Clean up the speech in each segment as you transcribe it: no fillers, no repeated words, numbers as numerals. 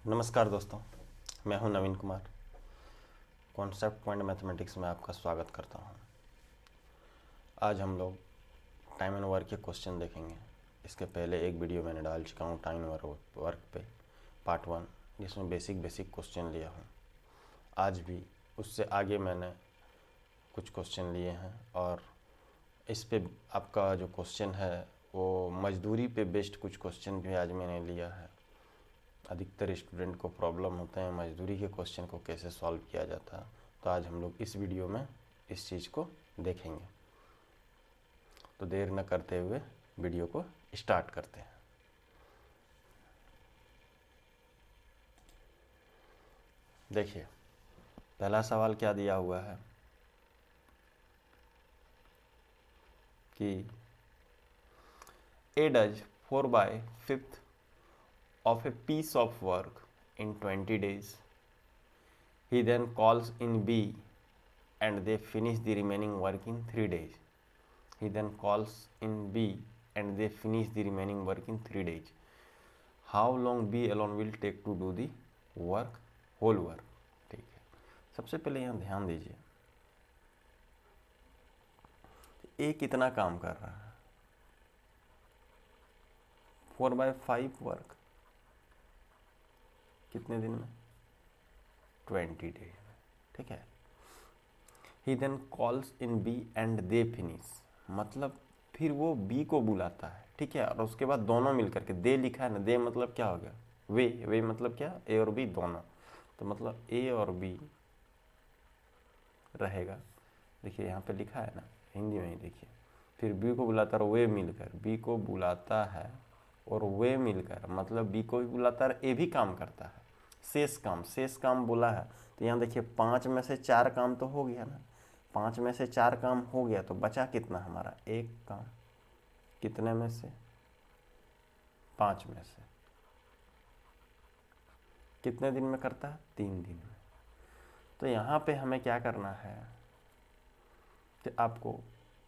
नमस्कार दोस्तों, मैं हूं नवीन कुमार। कॉन्सेप्ट पॉइंट मैथमेटिक्स में आपका स्वागत करता हूं। आज हम लोग टाइम एंड वर्क के क्वेश्चन देखेंगे। इसके पहले एक वीडियो मैंने डाल चुका हूं टाइम वर्क पे, पार्ट 1, जिसमें बेसिक क्वेश्चन लिया हूं। आज भी उससे आगे मैंने कुछ क्वेश्चन लिए हैं और इस पे आपका जो क्वेश्चन है वो मजदूरी पे बेस्ड कुछ क्वेश्चन भी आज मैंने लिया है। अधिकतर स्टूडेंट को प्रॉब्लम होते हैं मजदूरी के क्वेश्चन को कैसे सॉल्व किया जाता है, तो आज हम लोग इस वीडियो में इस चीज़ को देखेंगे। तो देर न करते हुए वीडियो को स्टार्ट करते हैं। देखिए, पहला सवाल क्या दिया हुआ है कि A does 4/5 of a piece of work in 20 days. He then calls in B and they finish the remaining work in 3 days. He then calls in B and they finish the remaining work in 3 days. How long B alone will take to do the work, whole work? ठीक है, सबसे पहले यहाँ ध्यान दीजिए, A कितना काम कर रहा है? 4/5 वर्क कितने दिन में? 20 डेज में। ठीक है। He then calls in B and they finish, मतलब फिर वो B को बुलाता है। ठीक है, और उसके बाद दोनों मिलकर के, दे लिखा है ना, दे मतलब क्या हो गया? वे मतलब क्या? A और B दोनों। तो मतलब A और B रहेगा। देखिए यहाँ पे लिखा है ना, हिंदी में ही देखिए। फिर B को बुलाता है और वे मिलकर, B को बुलाता है और वे मिलकर, मतलब B को भी बुलाता है, A भी काम करता है। शेष काम बोला है, तो यहाँ देखिए 5 में से 4 काम तो हो गया ना। 5 में से 4 काम हो गया तो बचा कितना हमारा? 1 काम। कितने में से? 5 में से। कितने दिन में करता है? 3 दिन में। तो यहाँ पे हमें क्या करना है कि आपको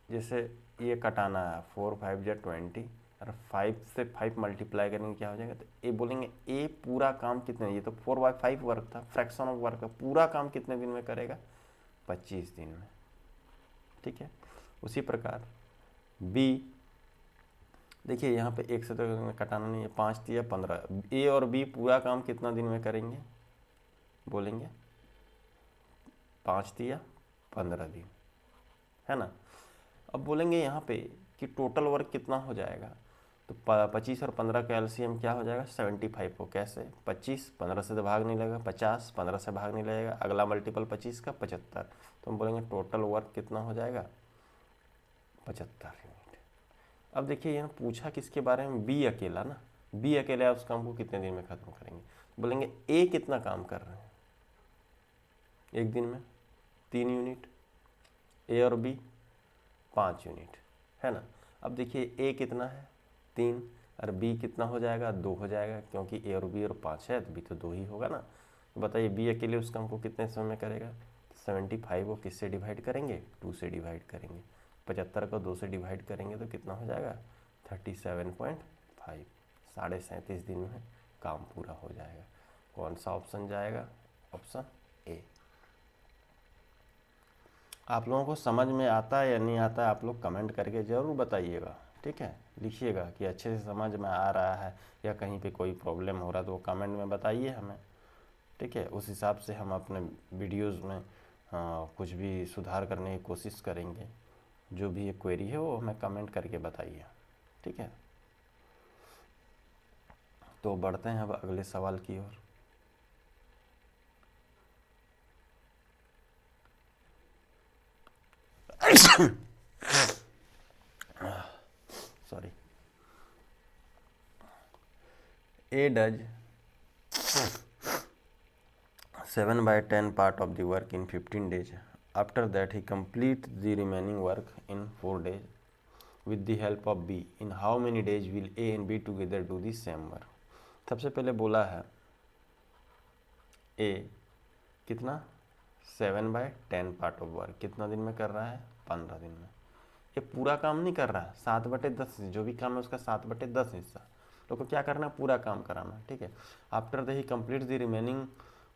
जैसे ये कटाना है, 4 5 या 20 और 5 से 5 मल्टीप्लाई करेंगे क्या हो जाएगा? तो ये बोलेंगे ए पूरा काम कितने, ये तो 4/5 वर्क था, फ्रैक्शन ऑफ वर्क का पूरा काम कितने दिन में करेगा? 25 दिन में। ठीक है। उसी प्रकार बी, देखिए यहाँ पे 1 से तो कटाना नहीं है, 5 दिया 15। ए और बी पूरा काम कितना दिन में करेंगे? बोलेंगे 5 दिया 15 दिन, है ना। अब बोलेंगे यहाँ पे कि टोटल वर्क कितना हो जाएगा, तो 25 और 15 का एलसीएम क्या हो जाएगा? 75 को। कैसे? 25 15 से तो भाग नहीं लगेगा, 50 15 से भाग नहीं लगेगा, अगला मल्टीपल 25 का 75। तो हम बोलेंगे टोटल वर्क कितना हो जाएगा? 75 यूनिट। अब देखिए यहाँ पूछा किसके बारे में? बी अकेला ना, बी अकेला उस काम को कितने दिन में खत्म करेंगे? बोलेंगे ए कितना काम कर रहे हैं एक दिन में? 3 यूनिट। ए और बी 5 यूनिट, है ना। अब देखिए ए कितना है? 3, और बी कितना हो जाएगा? 2 हो जाएगा, क्योंकि ए और बी और 5 है तो बी तो 2 ही होगा ना। तो बताइए बी अकेले उस काम को कितने समय में करेगा? 75 को किससे डिवाइड करेंगे? 2 से डिवाइड करेंगे। 75 को 2 से डिवाइड करेंगे तो कितना हो जाएगा? 37.5। 37.5 दिन में काम पूरा हो जाएगा। कौन सा ऑप्शन जाएगा? Option A. आप लोगों को समझ में आता है या नहीं आता है, आप लोग कमेंट करके ज़रूर बताइएगा। ठीक है, लिखिएगा कि अच्छे से समझ में आ रहा है या कहीं पे कोई प्रॉब्लम हो रहा है तो वो कमेंट में बताइए हमें। ठीक है, उस हिसाब से हम अपने वीडियोज़ में कुछ भी सुधार करने की कोशिश करेंगे। जो भी ये क्वेरी है वो हमें कमेंट करके बताइए। ठीक है, तो बढ़ते हैं अब अगले सवाल की ओर। Sorry. A does 7/10 part of the work in 15 days. After that, he completes the remaining work in 4 days with the help of B. In how many days will A and B together do the same work? सबसे पहले बोला है A कितना? 7/10 part of work कितना दिन में कर रहा है? 15 दिन में। ये पूरा काम नहीं कर रहा है, 7/10 जो भी काम है उसका 7/10 हिस्सा। लोग को क्या करना, पूरा काम कराना, ठीक है। After the he complete the remaining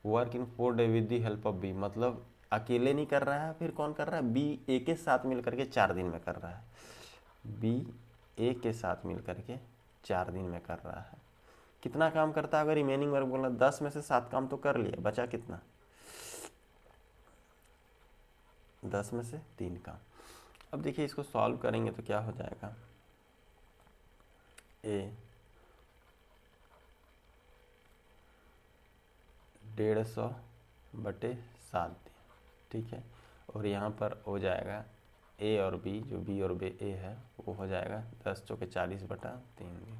work in 4 day with the help of B, मतलब अकेले नहीं कर रहा है, फिर कौन कर रहा है, बी ए के साथ मिल करके 4 दिन में कर रहा है, बी ए के साथ मिल करके 4 दिन में कर रहा है। कितना काम करता है, अगर रिमेनिंग वर्क बोला 10 में से 7 काम तो कर लिया, बचा कितना, 10 में से 3 काम। अब देखिए इसको सॉल्व करेंगे तो क्या हो जाएगा, ए 150/7 दिन, ठीक है। और यहाँ पर हो जाएगा ए और बी, जो बी और बी ए है वो हो जाएगा 10 चौके 40/3 दिन।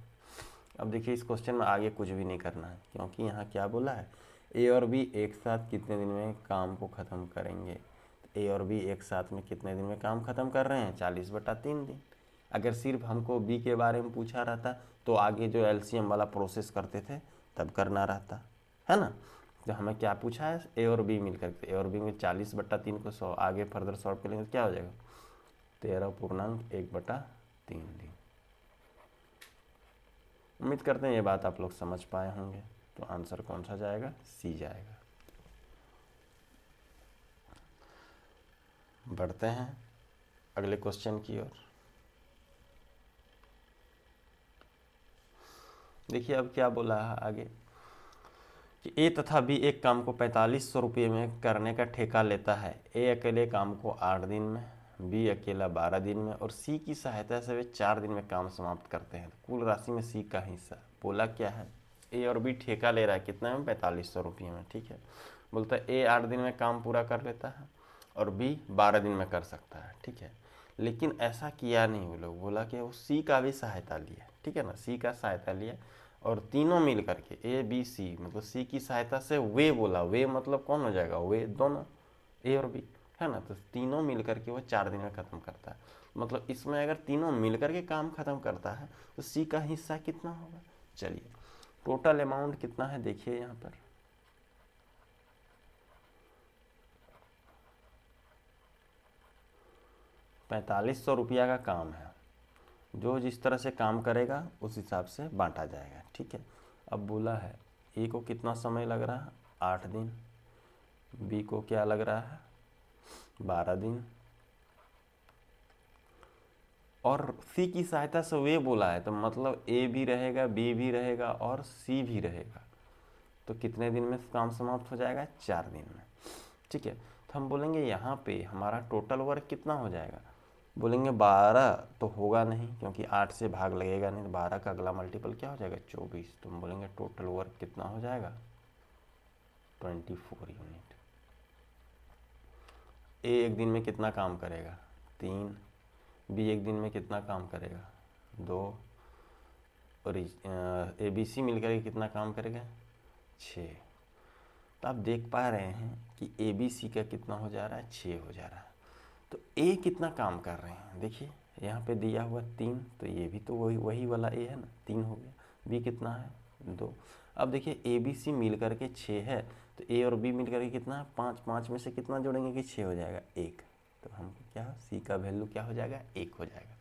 अब देखिए इस क्वेश्चन में आगे कुछ भी नहीं करना है, क्योंकि यहाँ क्या बोला है, ए और बी एक साथ कितने दिन में काम को ख़त्म करेंगे। तो ए और बी एक साथ में कितने दिन में काम ख़त्म कर रहे हैं, 40/3 दिन। अगर सिर्फ हमको बी के बारे में पूछा रहता तो आगे जो एलसीएम वाला प्रोसेस करते थे तब करना रहता, है ना। तो हमें क्या पूछा है, ए और बी मिल करके, ए और बी में 40/3 को 100 आगे फर्दर सॉल्व करेंगे तो क्या हो जाएगा, 13.1/3 दिन। उम्मीद करते हैं ये बात आप लोग समझ पाए होंगे। तो आंसर कौन सा जाएगा, सी जाएगा। बढ़ते हैं अगले क्वेश्चन की ओर। देखिए अब क्या बोला है आगे कि ए तथा बी एक काम को 4500 रुपये में करने का ठेका लेता है। ए अकेले काम को 8 दिन में, बी अकेला 12 दिन में और सी की सहायता से वे 4 दिन में काम समाप्त करते हैं। कुल राशि में सी का हिस्सा बोला क्या है, ए और बी ठेका ले रहा है कितना में, 4500 रुपये में, ठीक है। बोलता है ए 8 दिन में काम पूरा कर लेता है और बी 12 दिन में कर सकता है, ठीक है। लेकिन ऐसा किया नहीं वो लोग, बोला कि वो सी का भी सहायता लिया, ठीक है ना, सी का सहायता लिया और तीनों मिल करके ए बी सी, मतलब सी की सहायता से वे बोला, वे मतलब कौन हो जाएगा, वे दोनों ए और बी, है ना। तो तीनों मिल करके वो 4 दिन में ख़त्म करता है। मतलब इसमें अगर तीनों मिल करके काम ख़त्म करता है तो सी का हिस्सा कितना होगा। चलिए टोटल अमाउंट कितना है देखिए यहाँ पर, ₹4500 का काम है। जो जिस तरह से काम करेगा उस हिसाब से बांटा जाएगा, ठीक है। अब बोला है ए को कितना समय लग रहा है, 8 दिन, बी को क्या लग रहा है, 12 दिन, और सी की सहायता से वे बोला है तो मतलब ए भी रहेगा, बी भी रहेगा और सी भी रहेगा। तो कितने दिन में काम समाप्त हो जाएगा, 4 दिन में, ठीक है। तो हम बोलेंगे यहाँ पे हमारा टोटल वर्क कितना हो जाएगा, बोलेंगे 12 तो होगा नहीं क्योंकि 8 से भाग लगेगा नहीं, तो 12 का अगला मल्टीपल क्या हो जाएगा, 24। तो हम बोलेंगे टोटल वर्क कितना हो जाएगा, 24 यूनिट। ए एक दिन में कितना काम करेगा, 3, बी एक दिन में कितना काम करेगा, 2, और ए बी सी मिलकर कितना काम करेगा, 6। तो आप देख पा रहे हैं कि ए बी सी का कितना हो जा रहा है, 6 हो जा रहा है। तो ए कितना काम कर रहे हैं, देखिए यहाँ पे दिया हुआ 3, तो ये भी तो वही वाला ए है ना, 3 हो गया। बी कितना है, 2। अब देखिए ए बी सी मिल करके 6 है, तो ए और बी मिल करके कितना है, 5, 5 में से कितना जोड़ेंगे कि 6 हो जाएगा, 1। तो हमको क्या, सी का वैल्यू क्या हो जाएगा, 1 हो जाएगा।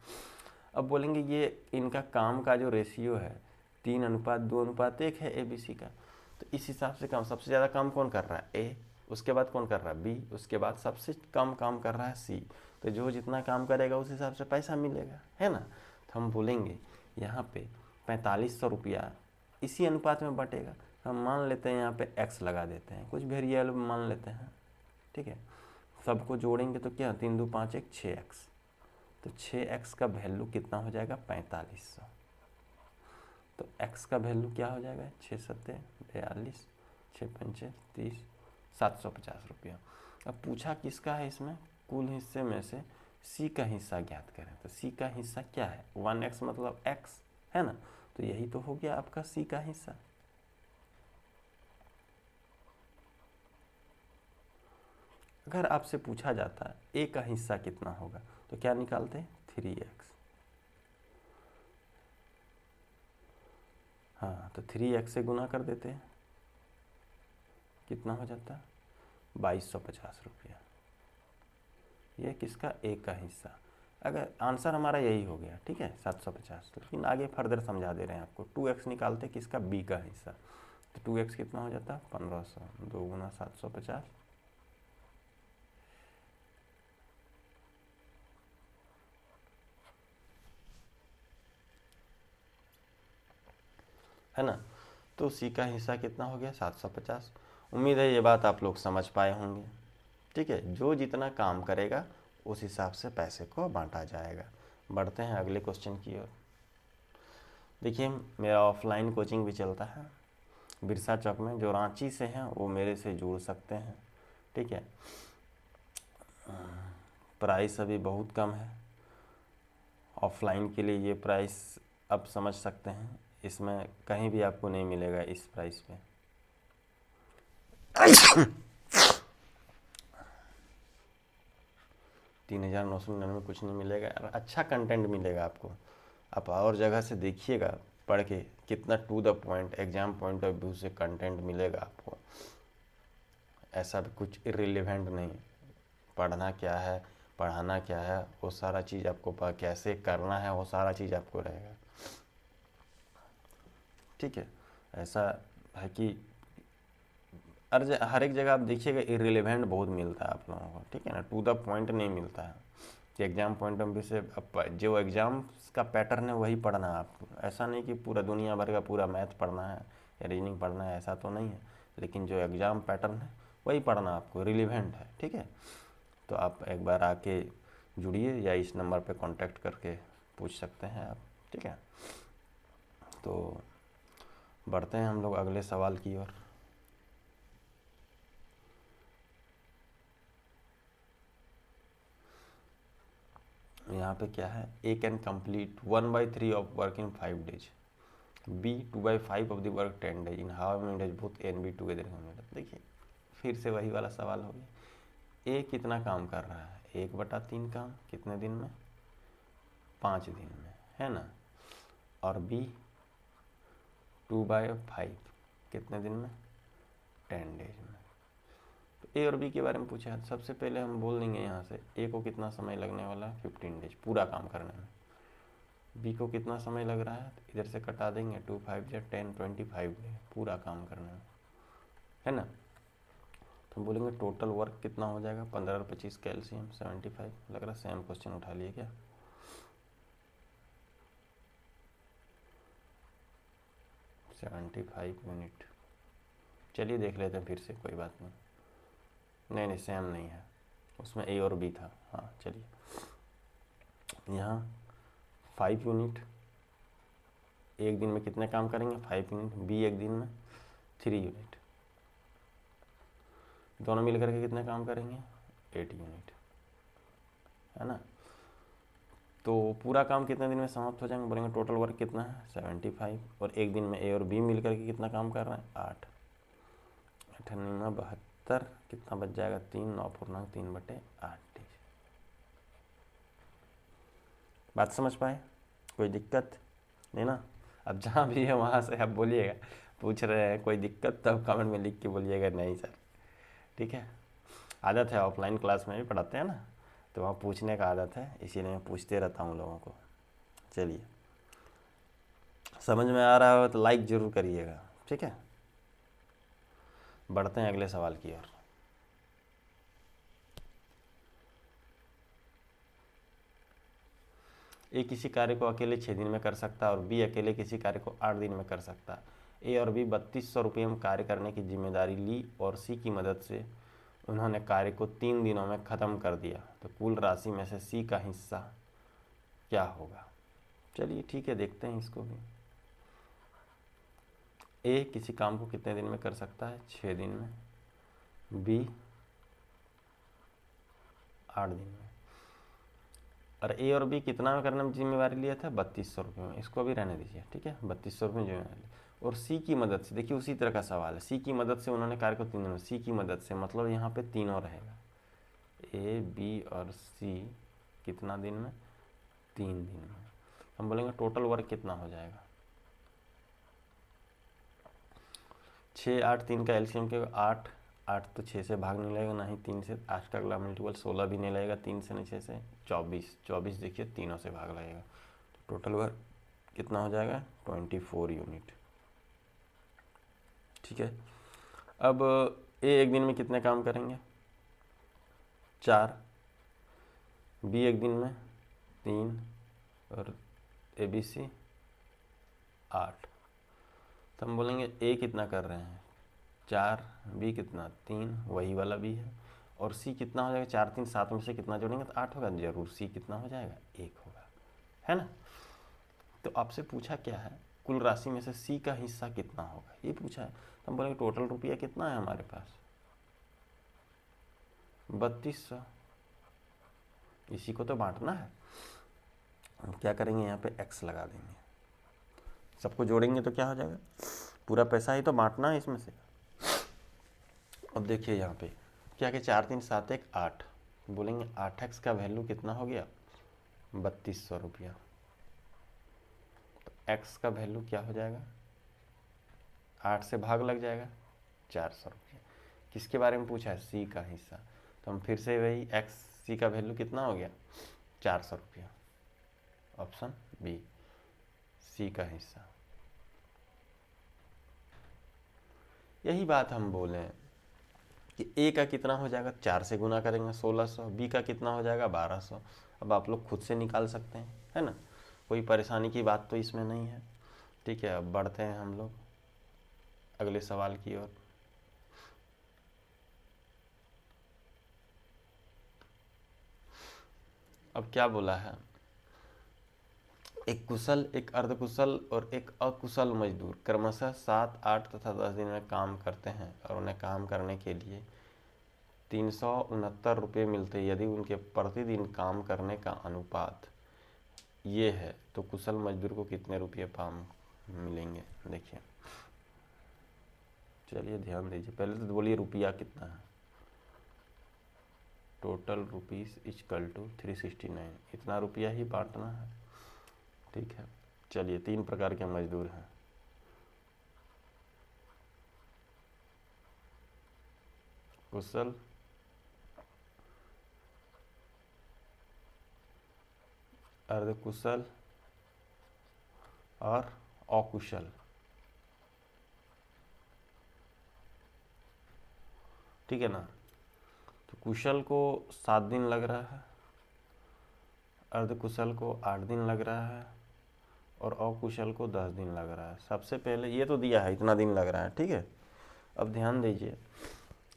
अब बोलेंगे ये इनका काम का जो रेशियो है 3:2:1 है ए बी सी का, तो इस हिसाब से काम सबसे ज़्यादा काम कौन कर रहा है, ए, उसके बाद कौन कर रहा है, बी, उसके बाद सबसे कम काम कर रहा है सी। तो जो जितना काम करेगा उस हिसाब से पैसा मिलेगा, है ना। तो हम बोलेंगे यहाँ पे 4500 रुपया इसी अनुपात में बटेगा। हम मान लेते हैं यहाँ पे एक्स लगा देते हैं, कुछ वेरिएबल मान लेते हैं, ठीक है। सबको जोड़ेंगे तो क्या, 3 2 5 1 6x, तो 6x का वैल्यू कितना हो जाएगा, 4500। तो x का वैल्यू क्या हो जाएगा, 6 7 42, 6 5 30, 750 रुपया। अब पूछा किसका है, इसमें कुल हिस्से में से c का हिस्सा ज्ञात करें। तो c का हिस्सा क्या है, 1x मतलब x, है ना। तो यही तो हो गया आपका c का हिस्सा। अगर आपसे पूछा जाता है a का हिस्सा कितना होगा तो क्या निकालते हैं, 3x। हाँ तो 3x से गुना कर देते हैं, कितना हो जाता है, 2250 रुपया। ये किसका, ए का हिस्सा। अगर आंसर हमारा यही हो गया, ठीक है 750, लेकिन आगे फर्दर समझा दे रहे हैं आपको। 2x निकालते किसका, b का हिस्सा, तो 2x कितना हो जाता है 1500, 2 गुना 750, है ना। तो सी का हिस्सा कितना हो गया 750। उम्मीद है ये बात आप लोग समझ पाए होंगे, ठीक है। जो जितना काम करेगा उस हिसाब से पैसे को बांटा जाएगा। बढ़ते हैं अगले क्वेश्चन की ओर। देखिए मेरा ऑफलाइन कोचिंग भी चलता है बिरसा चौक में, जो रांची से हैं वो मेरे से जुड़ सकते हैं, ठीक है। प्राइस अभी बहुत कम है ऑफलाइन के लिए, ये प्राइस अब समझ सकते हैं, इसमें कहीं भी आपको नहीं मिलेगा इस प्राइस पे। 3,999 में कुछ नहीं मिलेगा, अच्छा कंटेंट मिलेगा आपको। आप और जगह से देखिएगा पढ़ के, कितना to the point exam point of view से कंटेंट मिलेगा आपको। ऐसा भी कुछ इर्रिलेवेंट नहीं, पढ़ना क्या है, पढ़ाना क्या है, वो सारा चीज़ आपको कैसे करना है वो सारा चीज़ आपको रहेगा, ठीक है। ऐसा है कि हर एक जगह आप देखिएगा इर्रिलेवेंट बहुत मिलता है आप लोगों को, ठीक है ना, टू द पॉइंट नहीं मिलता है कि एग्जाम पॉइंट ऑफ व्यू से जो एग्जाम का पैटर्न है वही पढ़ना है आपको। ऐसा नहीं कि पूरा दुनिया भर का पूरा मैथ पढ़ना है या रीजनिंग पढ़ना है, ऐसा तो नहीं है, लेकिन जो एग्ज़ाम पैटर्न है वही पढ़ना आपको, रिलेवेंट है, ठीक है। तो आप एक बार आके जुड़िए या इस नंबर पे कांटेक्ट करके पूछ सकते हैं आप, ठीक है। तो बढ़ते हैं हम लोग अगले सवाल की ओर। यहाँ पे क्या है, A can complete 1/3 of work in 5 days, B 2/5 of the work 10 days, in how many days both A and B together. देखिए फिर से वही वाला सवाल हो गया, ए कितना काम कर रहा है, 1/3 काम कितने दिन में, 5 दिन में, है ना, और बी 2/5 कितने दिन में, 10 days में। तो ए और बी के बारे में पूछा है, सबसे पहले हम बोल देंगे यहाँ से ए को कितना समय लगने वाला है 15 days पूरा काम करने में, बी को कितना समय लग रहा है, तो इधर से कटा देंगे 2 5 या 10 25 डे पूरा काम करने में, है ना। तो हम बोलेंगे टोटल वर्क कितना हो जाएगा, 15 और 25 कैल्शियम 75। लग रहा है सेम क्वेश्चन उठा लिए क्या, 75 यूनिट। चलिए देख लेते हैं फिर से, कोई बात नहीं, नहीं सेम नहीं है, उसमें ए और बी था, हाँ चलिए। यहाँ 5 यूनिट एक दिन में कितने काम करेंगे, 5 यूनिट, बी एक दिन में 3 यूनिट, दोनों मिलकर के कितने काम करेंगे 8 यूनिट, है ना। तो पूरा काम कितने दिन में समाप्त हो जाएंगे, बोलेंगे टोटल वर्क कितना है 75, और एक दिन में ए और बी मिलकर के कितना काम कर रहे हैं 8, 8 72, कितना बच जाएगा 3 9/3/8। बात समझ पाए, कोई दिक्कत नहीं ना। अब जहाँ भी है वहाँ से आप बोलिएगा, पूछ रहे हैं कोई दिक्कत तो कमेंट में लिख के बोलिएगा नहीं सर, ठीक है। आदत है, ऑफलाइन क्लास में भी पढ़ाते हैं ना, तो वहाँ पूछने का आदत है, इसीलिए मैं पूछते रहता हूँ लोगों को। चलिए समझ में आ रहा हो तो लाइक ज़रूर करिएगा, ठीक है। बढ़ते हैं अगले सवाल की ओर। ए किसी कार्य को अकेले 6 दिन में कर सकता है और बी अकेले किसी कार्य को 8 दिन में कर सकता है। ए और बी 3200 रुपये में कार्य करने की जिम्मेदारी ली और सी की मदद से उन्होंने कार्य को 3 दिनों में ख़त्म कर दिया, तो कुल राशि में से सी का हिस्सा क्या होगा। चलिए ठीक है, देखते हैं इसको भी। ए किसी काम को कितने दिन में कर सकता है 6 दिन में, बी 8 दिन में, और ए और बी कितना में करने में जिम्मेवारी लिया था 3200 रुपये में, इसको भी रहने दीजिए, ठीक है 3200 रुपये में जिम्मेवारी। और सी की मदद से, देखिए उसी तरह का सवाल है, सी की मदद से उन्होंने कार्य को 3 दिन में, सी की मदद से मतलब यहाँ पे तीनों रहेगा, ए बी और सी कितना दिन में 3 दिन में। हम बोलेंगे टोटल वर्क कितना हो जाएगा, 6 8 3 का एलसीएम के 8 8 तो 6 से भाग नहीं लगेगा, ना ही 3 से। 8 का अगला मल्टीपल 16 भी नहीं लगेगा, 3 से नहीं 6 से। 24 देखिए तीनों से भाग लगेगा, तो टोटल वर्क कितना हो जाएगा 24 यूनिट। ठीक है। अब ए एक दिन में कितने काम करेंगे 4, बी एक दिन में 3 और ए बी सी 8। तो हम बोलेंगे ए कितना कर रहे हैं 4, बी कितना 3, वही वाला बी है, और सी कितना हो जाएगा 4 3 7 में से कितना जोड़ेंगे तो 8 होगा, जरूर सी कितना हो जाएगा 1 होगा, है ना। तो आपसे पूछा क्या है कुल राशि में से सी का हिस्सा कितना होगा, ये पूछा है। तो हम बोलेंगे टोटल रुपया कितना है हमारे पास 3200, इसी को तो बांटना है। हम क्या करेंगे यहाँ पे एक्स लगा देंगे, सबको जोड़ेंगे तो क्या हो जाएगा, पूरा पैसा ही तो बांटना है इसमें से। अब देखिए यहाँ पे क्या कि 4 3 7 1 8, बोलेंगे 8x का वैल्यू कितना हो गया 3200 रुपया। तो x का वैल्यू क्या हो जाएगा, 8 से भाग लग जाएगा 400 रुपया। किसके बारे में पूछा है सी का हिस्सा, तो हम फिर से वही x सी का वैल्यू कितना हो गया 400 रुपया, ऑप्शन बी सी का हिस्सा। यही बात हम बोलें कि ए का कितना हो जाएगा 4 से गुना करेंगे 1600, बी का कितना हो जाएगा 1200। अब आप लोग खुद से निकाल सकते हैं, है ना, कोई परेशानी की बात तो इसमें नहीं है। ठीक है, अब बढ़ते हैं हम लोग अगले सवाल की ओर। अब क्या बोला है, एक कुशल, एक अर्धकुशल और एक अकुशल मजदूर क्रमशः 7 8 तथा 10 दिन में काम करते हैं और उन्हें काम करने के लिए 369 रुपये मिलते हैं। यदि उनके प्रतिदिन काम करने का अनुपात ये है तो कुशल मजदूर को कितने रुपये काम मिलेंगे। देखिए चलिए ध्यान दीजिए, पहले तो बोलिए रुपया कितना है, टोटल रुपीस इक्वल टू 369, इतना रुपया ही बांटना है। ठीक है, चलिए 3 प्रकार के मजदूर हैं, कुशल, अर्धकुशल और अकुशल। ठीक है ना, तो कुशल को 7 दिन लग रहा है, अर्धकुशल को 8 दिन लग रहा है और अकुशल को 10 दिन लग रहा है। सबसे पहले ये तो दिया है इतना दिन लग रहा है, ठीक है। अब ध्यान दीजिए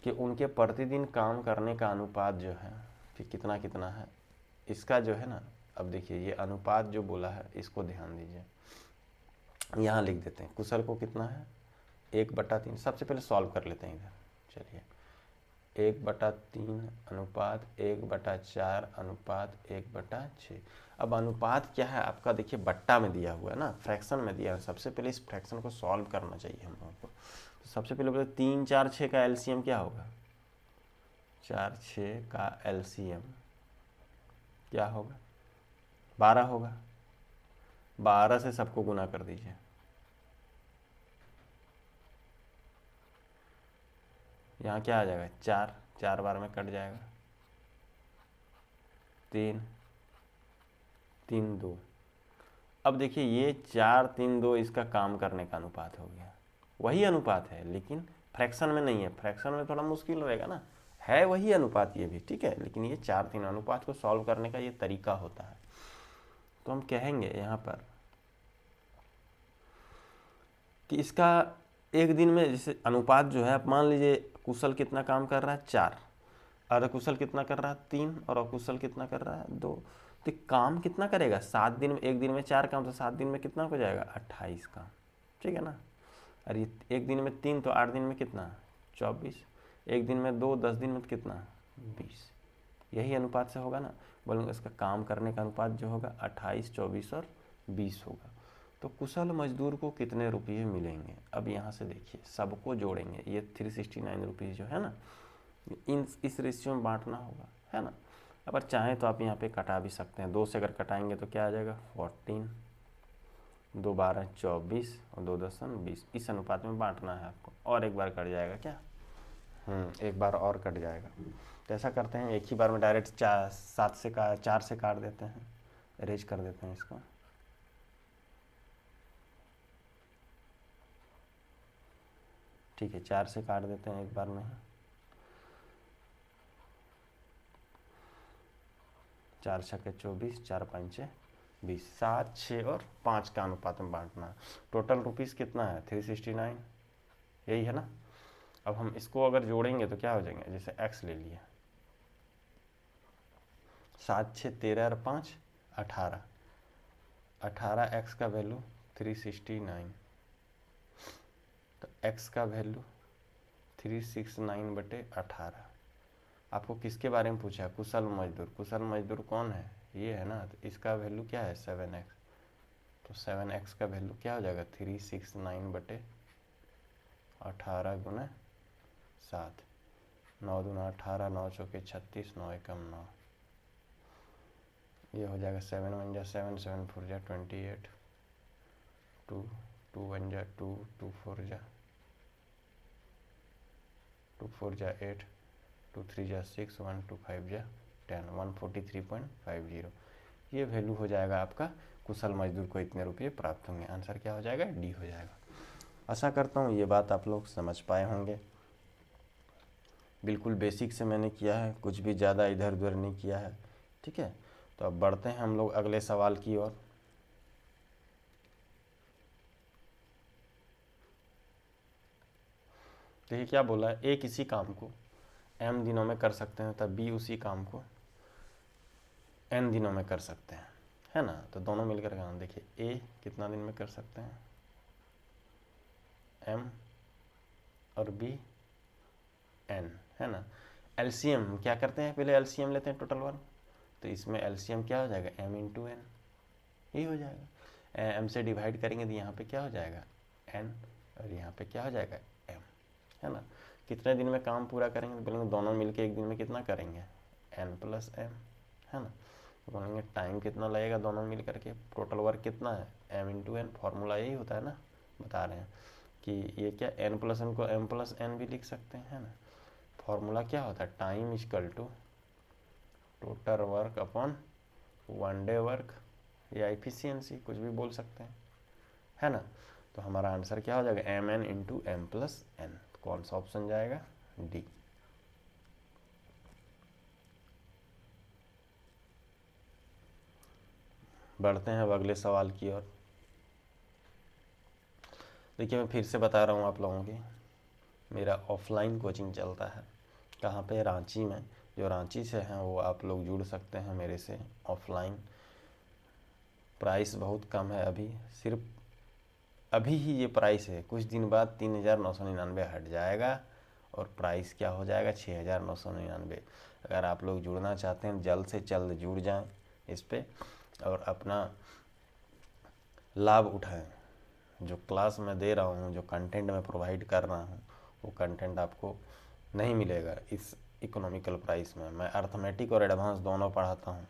कि उनके प्रतिदिन काम करने का अनुपात जो है कि कितना कितना है, इसका जो है ना, अब देखिए ये अनुपात जो बोला है इसको ध्यान दीजिए, यहाँ लिख देते हैं कुशल को कितना है 1/3। सबसे पहले सॉल्व कर लेते हैं इधर, चलिए 1/3 अनुपात 1/4 अनुपात 1/6। अब अनुपात क्या है आपका, देखिए बट्टा में दिया हुआ है ना, फ्रैक्शन में दिया है। सबसे पहले इस फ्रैक्शन को सॉल्व करना चाहिए हम लोगों को। तो सबसे पहले बोले 3 4 6 का एलसीएम क्या होगा, 4 6 का एलसीएम क्या होगा 12 होगा। 12 से सबको गुना कर दीजिए, यहाँ क्या आ जाएगा 4, 4 बार में कट जाएगा 3 3 2। अब देखिए ये 4 3 2 इसका काम करने का अनुपात हो गया, वही अनुपात है लेकिन फ्रैक्शन में नहीं है। फ्रैक्शन में थोड़ा मुश्किल रहेगा ना, है वही अनुपात ये भी, ठीक है, लेकिन ये 4 3 अनुपात को सॉल्व करने का ये तरीका होता है। तो हम कहेंगे यहाँ पर कि इसका एक दिन में जैसे अनुपात जो है, आप मान लीजिए कुशल कितना काम कर रहा है 4, अर्धकुशल कितना कर रहा है 3 और अकुशल कितना कर रहा है 2। तो काम कितना करेगा 7 दिन में, एक दिन में 4 काम, तो 7 दिन में कितना हो जाएगा 28 काम, ठीक है ना। और ये एक दिन में 3 तो 8 दिन में कितना 24, एक दिन में 2 10 दिन में कितना 20। यही अनुपात से होगा ना, बोलेंगे इसका काम करने का अनुपात जो होगा 28 24 और 20 होगा। तो कुशल मजदूर को कितने रुपये मिलेंगे। अब यहाँ से देखिए सबको जोड़ेंगे, ये 369 रुपीज़ जो है ना, इस रेशियो में बांटना होगा, है ना। अगर चाहें तो आप यहाँ पे कटा भी सकते हैं, 2 से अगर कटाएंगे तो क्या आ जाएगा 14, 2 12 24 और 2 10 20। इस अनुपात में बांटना है आपको, और एक बार कट जाएगा क्या एक बार और कट जाएगा। तो ऐसा करते हैं, एक ही बार में डायरेक्ट 4 से काट देते हैं, अरेज कर देते हैं इसको। ठीक है, 4 से काट देते हैं एक बार में। 4 छक्के 24, 4 पंचे 20, 7, 6 और 5 का अनुपात में बांटना है। टोटल रुपीज़ कितना है? 369, यही है ना। अब हम इसको अगर जोड़ेंगे तो क्या हो जाएंगे, जैसे x ले लिया, 7, 6, 13 और 5 18, 18x का वैल्यू 369, तो x का वैल्यू 369/18। आपको किसके बारे में पूछा? कुशल मजदूर। कुशल मजदूर कौन है? ये है ना। तो इसका वैल्यू क्या है? 7x। तो 7x का वैल्यू क्या हो जाएगा? 369/18 गुना 7, 9 दूना 18, 9 चौके 36, 9 एकम 9, ये हो जाएगा 7 1 जा 7, 7 4 जा 28, 2 2 1 जा 2, 2 4 जा 2 4 जा 8, 2 3 जा 6, 1 2 5 जा 10, 143.50। ये वैल्यू हो जाएगा आपका। कुशल मजदूर को इतने रुपये प्राप्त होंगे। आंसर क्या हो जाएगा? डी हो जाएगा। आशा करता हूँ ये बात आप लोग समझ पाए होंगे। बिल्कुल बेसिक से मैंने किया है, कुछ भी ज़्यादा इधर उधर नहीं किया है। ठीक है, तो अब बढ़ते हैं हम लोग अगले सवाल की ओर। देखिए क्या बोला है, ए किसी काम को m दिनों में कर सकते हैं, तब b उसी काम को n दिनों में कर सकते हैं, है ना। तो दोनों मिलकर करना। देखिए a कितना दिन में कर सकते हैं, m, और b n, है ना। एलसीएम क्या करते हैं, पहले एलसीएम लेते हैं टोटल वर्क। तो इसमें एलसीएम क्या हो जाएगा? m × n, यही हो जाएगा। m से डिवाइड करेंगे तो यहाँ पे क्या हो जाएगा? n, और यहाँ पे क्या हो जाएगा? m, है ना। कितने दिन में काम पूरा करेंगे? तो बोलेंगे दोनों मिलके एक दिन में कितना करेंगे? n + m, है ना। तो बोलेंगे टाइम कितना लगेगा दोनों मिल करके, टोटल वर्क कितना है? m × n, फॉर्मूला यही होता है ना, बता रहे हैं कि ये क्या n + n को m + n भी लिख सकते हैं, है ना। फॉर्मूला क्या होता है? Time = total work upon 1 day work, या एफिशिएंसी, कुछ भी बोल सकते हैं, है ना। तो हमारा आंसर क्या हो जाएगा? mn × m + n। कौन सा ऑप्शन जाएगा? डी। बढ़ते हैं अब अगले सवाल की ओर। देखिए मैं फिर से बता रहा हूँ आप लोगों की, मेरा ऑफलाइन कोचिंग चलता है। कहाँ पे? रांची में। जो रांची से हैं वो आप लोग जुड़ सकते हैं मेरे से ऑफलाइन। प्राइस बहुत कम है अभी, सिर्फ अभी ही ये प्राइस है। कुछ दिन बाद 3,999 हट जाएगा और प्राइस क्या हो जाएगा? 6,999। अगर आप लोग जुड़ना चाहते हैं जल्द से जल्द जुड़ जाएं इस पे और अपना लाभ उठाएं। जो क्लास मैं दे रहा हूँ, जो कंटेंट मैं प्रोवाइड कर रहा हूँ, वो कंटेंट आपको नहीं मिलेगा इस इकोनॉमिकल प्राइस में। मैं अर्थमेटिक और एडवांस दोनों पढ़ाता हूँ,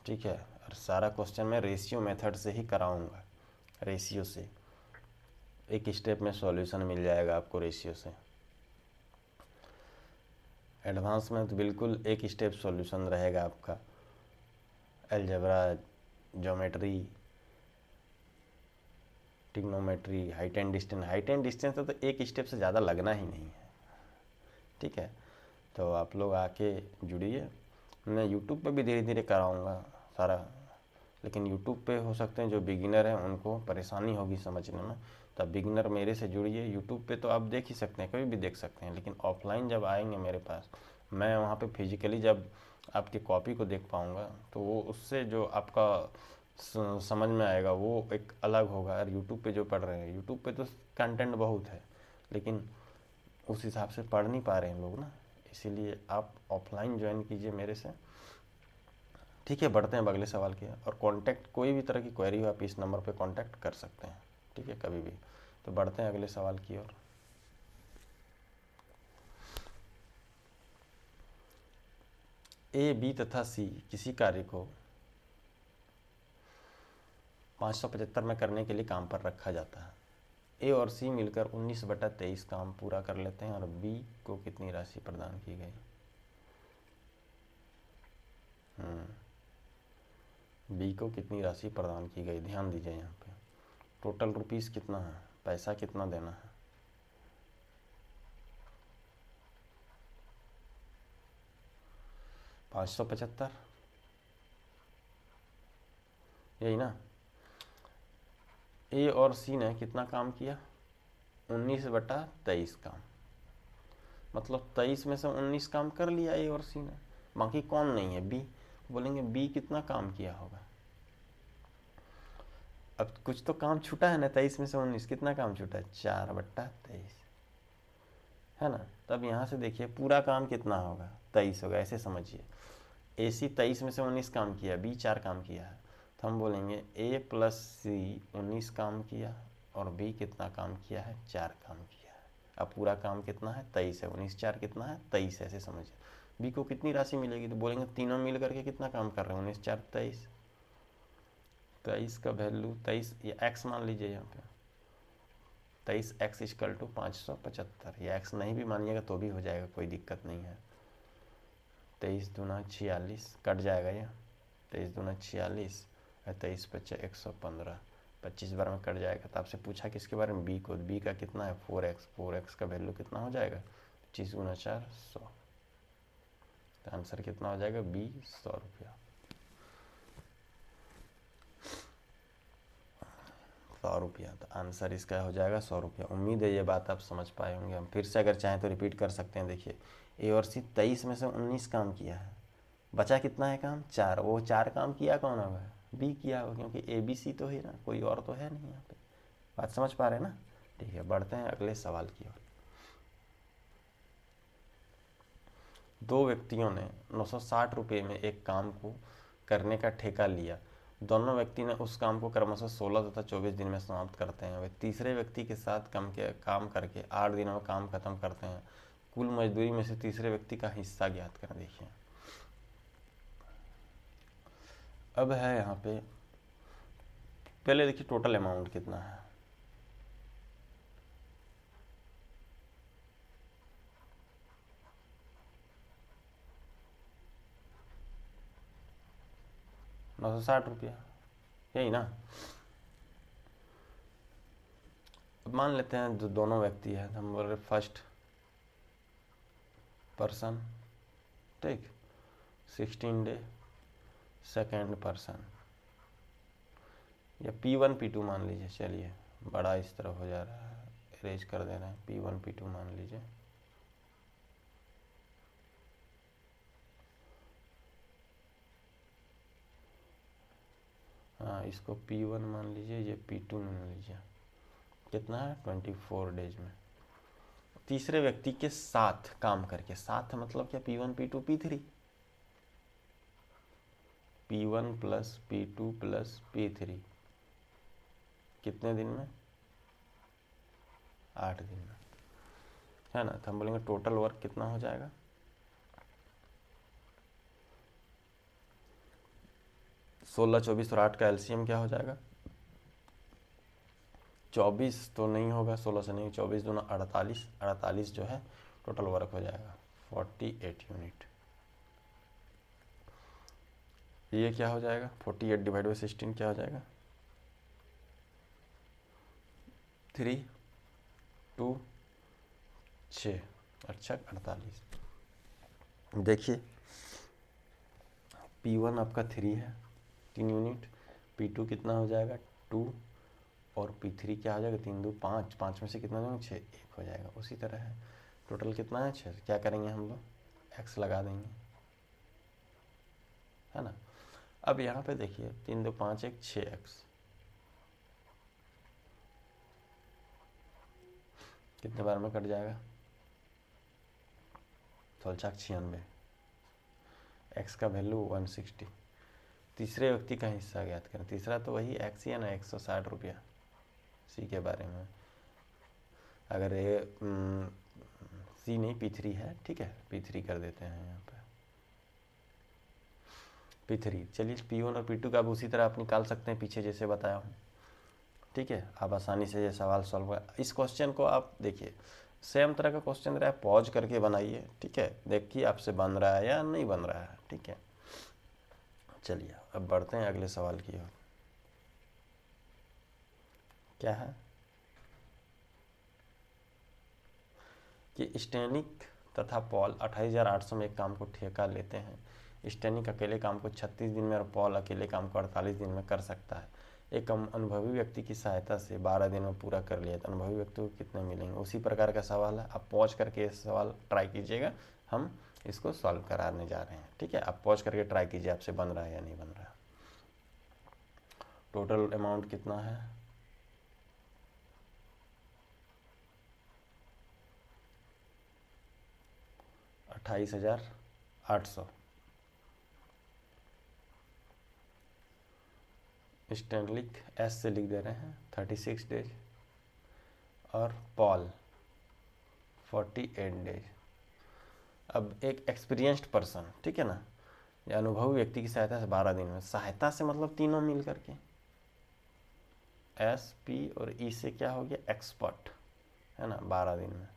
ठीक है। और सारा क्वेश्चन मैं रेशियो मेथड से ही कराऊँगा, रेशियो से एक स्टेप में सॉल्यूशन मिल जाएगा आपको रेशियो से। एडवांस में तो बिल्कुल एक स्टेप सॉल्यूशन रहेगा आपका, algebra, geometry, trigonometry, height and distance. Height and distance तो एक स्टेप से ज़्यादा लगना ही नहीं है, ठीक है। तो आप लोग आके जुड़िए। मैं यूट्यूब पे भी धीरे धीरे कराऊंगा सारा, लेकिन यूट्यूब पे हो सकते हैं जो बिगिनर हैं उनको परेशानी होगी समझने में, तब बिगिनर मेरे से जुड़िए। यूट्यूब पे तो आप देख ही सकते हैं, कभी भी देख सकते हैं, लेकिन ऑफलाइन जब आएंगे मेरे पास, मैं वहाँ पे फिजिकली जब आपकी कॉपी को देख पाऊँगा तो वो उससे जो आपका समझ में आएगा वो एक अलग होगा। और यूट्यूब पे जो पढ़ रहे हैं, यूट्यूब पे तो कंटेंट बहुत है, लेकिन उस हिसाब से पढ़ नहीं पा रहे हैं लोग ना, इसीलिए आप ऑफलाइन ज्वाइन कीजिए मेरे से, ठीक है। बढ़ते हैं अगले सवाल की। और कांटेक्ट, कोई भी तरह की क्वेरी हो आप इस नंबर पे कांटेक्ट कर सकते हैं, ठीक है, कभी भी। तो बढ़ते हैं अगले सवाल की ओर। ए, बी तथा सी किसी कार्य को 575 में करने के लिए काम पर रखा जाता है। ए और सी मिलकर 19/23 काम पूरा कर लेते हैं और बी को कितनी राशि प्रदान की गई। बी को कितनी राशि प्रदान की गई, ध्यान दीजिए यहाँ पे। टोटल रुपीस कितना है, पैसा कितना देना है, $575, यही ना। ए और सी ने कितना काम किया, 19/23 काम, मतलब 23 में से 19 काम कर लिया ए और सी ने, बाकी कौन नहीं है, बी। बोलेंगे बी कितना काम किया होगा। अब कुछ तो काम छूटा है ना, 23 में से 19 कितना काम छूटा है, 4/23, है ना। तब यहाँ से देखिए पूरा काम कितना होगा, 23 होगा, ऐसे समझिए। ए सी 23 में से 19 काम किया, बी 4 काम किया है, तो हम बोलेंगे ए प्लस सी 19 काम किया और बी कितना काम किया है, 4 काम किया है। अब पूरा काम कितना है, 23 है, 19 4 कितना है, 23, ऐसे समझिए। बी को कितनी राशि मिलेगी, तो बोलेंगे तीनों मिल करके कितना काम कर रहे हैं, 19 4 23। 23 का वैल्यू 23, ये एक्स मान लीजिए यहाँ पे, 23x = 575, या एक्स नहीं भी मानिएगा तो भी हो जाएगा, कोई दिक्कत नहीं है। 23 दूना 46 कट जाएगा, ये 23 दूना 46 और 23 × 5 = 115, 25 बार में कट जाएगा। तो आपसे पूछा किसके बारे में, बी को, बी का कितना है 4x, 4x का वैल्यू कितना हो जाएगा, 25 × 4 100, तो आंसर कितना हो जाएगा, बी 100 रुपया। 100 रुपया, तो आंसर इसका हो जाएगा 100 रुपया। उम्मीद है ये बात आप समझ पाए होंगे। हम फिर से अगर चाहें तो रिपीट कर सकते हैं। देखिए ए और सी 23 में से 19 काम किया है, बचा कितना है काम, 4। वो 4 काम किया कौन होगा, बी किया होगा, क्योंकि ए बी सी तो है ना, कोई और तो है नहीं यहाँ पे। बात समझ पा रहे हैं ना। ठीक है, बढ़ते हैं अगले सवाल की ओर। 2 व्यक्तियों ने 960 रुपये में एक काम को करने का ठेका लिया। दोनों व्यक्ति ने उस काम को क्रमशः 16 तथा 24 दिन में समाप्त करते हैं। वे तीसरे व्यक्ति के साथ काम करके 8 दिनों में काम खत्म करते हैं। कुल मजदूरी में से तीसरे व्यक्ति का हिस्सा ज्ञात करें। देखिए अब है यहाँ पे, पहले देखिए टोटल अमाउंट कितना है, ₹960, यही ना। अब मान लेते हैं जो दोनों व्यक्ति है, हम बोल रहे फर्स्ट पर्सन, ठीक, 16 डे, सेकेंड पर्सन, या P1 P2 मान लीजिए। चलिए बड़ा इस तरह हो जा रहा है, इरेज कर दे रहे हैं, P1 P2 मान लीजिए। हाँ, इसको P1 मान लीजिए, ये P2 मान लीजिए। कितना है, 24 डेज में। तीसरे व्यक्ति के साथ काम करके, साथ मतलब क्या, P1 P2 P3, P1 + P2 + P3 कितने दिन में, 8 दिन में, है ना। तो हम बोलेंगे टोटल वर्क कितना हो जाएगा, 16, 24 और 8 का एलसीएम क्या हो जाएगा, 24 तो नहीं होगा, 16 से नहीं, 24 दूना 48, 48 जो है टोटल वर्क हो जाएगा 48 यूनिट। ये क्या हो जाएगा, 48 / 16 क्या हो जाएगा, 3 2 6 अच्छा 48। देखिए P1 आपका 3 है, 3 यूनिट, P2 कितना हो जाएगा 2, और P3 क्या हो जाएगा, 3 2 5, 5 में से कितना देंगे 6, 1 हो जाएगा। उसी तरह है, टोटल कितना है 6, क्या करेंगे हम लोग, x लगा देंगे, है ना। अब यहाँ पे देखिए 3 2 5 1 6x, कितने बार में कट जाएगा, 96, x का वैल्यू 160। तीसरे व्यक्ति का हिस्सा ज्ञात करें। तीसरा तो वही x ही है ना, 160 रुपया, सी के बारे में। अगर ये सी नहीं P3 है, ठीक है, P3 कर देते हैं यहाँ पे, P3। चलिए P1 और P2 का अब उसी तरह आप निकाल सकते हैं, पीछे जैसे बताया हूँ, ठीक है, आप आसानी से ये सवाल सॉल्व कर। इस क्वेश्चन को आप देखिए, सेम तरह का क्वेश्चन रहा है, पॉज करके बनाइए, ठीक है, देखिए आपसे बन रहा है या नहीं बन रहा है, ठीक है। चलिए अब बढ़ते हैं अगले सवाल की ओर। क्या है कि स्टैनिक तथा पॉल 28,800 में एक काम को ठेका लेते हैं। स्टैनिक अकेले काम को 36 दिन में और पॉल अकेले काम को 48 दिन में कर सकता है। एक अनुभवी व्यक्ति की सहायता से 12 दिन में पूरा कर लिया तो अनुभवी व्यक्ति को कितने मिलेंगे। उसी प्रकार का सवाल है, आप पॉज करके ये सवाल ट्राई कीजिएगा, हम इसको सॉल्व कराने जा रहे हैं, ठीक है। आप पॉज करके ट्राई कीजिए आपसे बन रहा है या नहीं बन रहा है। टोटल अमाउंट कितना है, 28,800। स्टैनलिक एस से लिख दे रहे हैं 36 डेज और पॉल 48 डेज। अब एक एक्सपीरियंस्ड पर्सन, ठीक है ना, अनुभवी व्यक्ति की सहायता से 12 दिन में, सहायता से मतलब तीनों मिल करके, एस पी और ई से क्या हो गया एक्सपर्ट, है ना, 12 दिन में।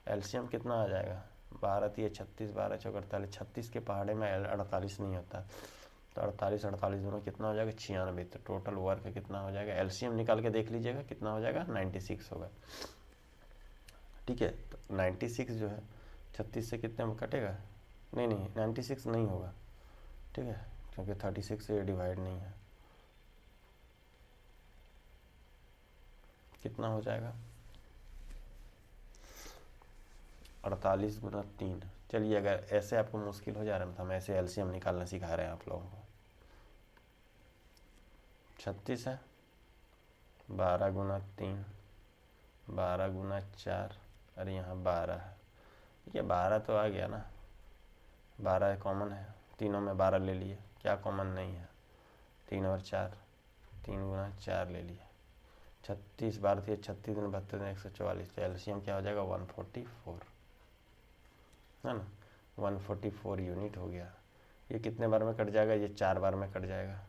एलसीएम कितना आ जाएगा, 12 3 36, 12 4 48, 36 के पहाड़े में 48 नहीं होता, तो 48 48 दोनों कितना हो जाएगा 96। तो टोटल वर्क कितना हो जाएगा, एलसीएम निकाल के देख लीजिएगा कितना हो जाएगा, 96 होगा, ठीक है। तो 96 जो है 36 से कितने में कटेगा, नहीं 96 नहीं होगा, ठीक है, क्योंकि 36 से डिवाइड नहीं है। कितना हो जाएगा 48 गुना 3। चलिए अगर ऐसे आपको मुश्किल हो जा रहा है तो हम ऐसे एलसीएम निकालना सिखा रहे हैं आप लोगों को। 36 है, 12 गुना 3, 12 गुना 4, अरे यहाँ 12 है, ठीक है, 12 तो आ गया ना, 12 कॉमन है, तीनों में 12 ले लिए, क्या कॉमन नहीं है, 3 और 4, 3 गुना 4 ले लिए, 36 12 3 36 दिन 32 दिन 144, तो एलसीएम क्या हो जाएगा 144, है ना, 144 यूनिट हो गया। ये कितने बार में कट जाएगा, ये 4 बार में कट जाएगा,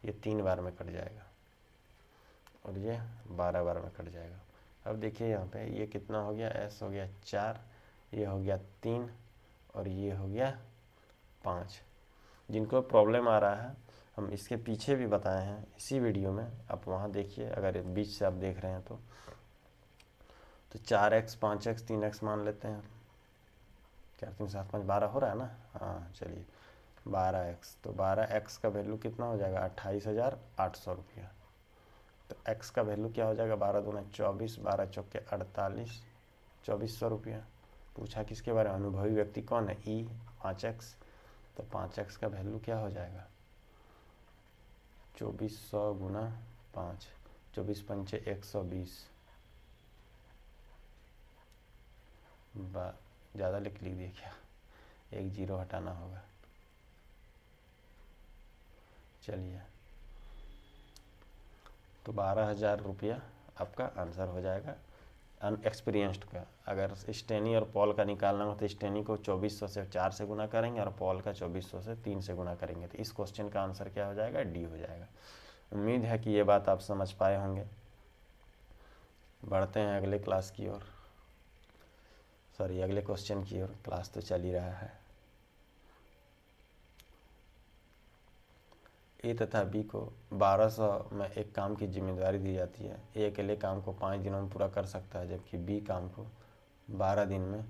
ये 3 बार में कट जाएगा और ये 12 बार में कट जाएगा। अब देखिए यहाँ पे ये कितना हो गया, एस हो गया 4, ये हो गया 3 और ये हो गया 5। जिनको प्रॉब्लम आ रहा है हम इसके पीछे भी बताए हैं इसी वीडियो में, आप वहाँ देखिए अगर बीच से आप देख रहे हैं तो 4x 5x 3x मान लेते हैं, 4 3 7 5 12 हो रहा है ना, हाँ चलिए 12x, तो 12x का वैल्यू कितना हो जाएगा 28,800 रुपया। तो x का वैल्यू क्या हो जाएगा, 12 दूना 24, 12 चौके 48, 2400 रुपया। पूछा किसके बारे में, अनुभवी व्यक्ति कौन है, ई 5x, तो 5x का वैल्यू क्या हो जाएगा 2400 गुना 5, 24 पंचे 120, ज़्यादा लिख दिए क्या, एक जीरो हटाना होगा। चलिए तो 12,000 रुपया आपका आंसर हो जाएगा अनएक्सपीरियंस्ड का। अगर स्टेनी और पॉल का निकालना हो तो स्टेनी को 2400 से 4 से गुना करेंगे और पॉल का 2400 से 3 से गुना करेंगे, तो इस क्वेश्चन का आंसर क्या हो जाएगा, डी हो जाएगा। उम्मीद है कि ये बात आप समझ पाए होंगे। बढ़ते हैं अगले क्लास की ओर, सॉरी अगले क्वेश्चन की ओर, क्लास तो चल ही रहा है। ए तथा बी को 1200 में एक काम की जिम्मेदारी दी जाती है। ए अकेले काम को 5 दिनों में पूरा कर सकता है जबकि बी काम को 12 दिन में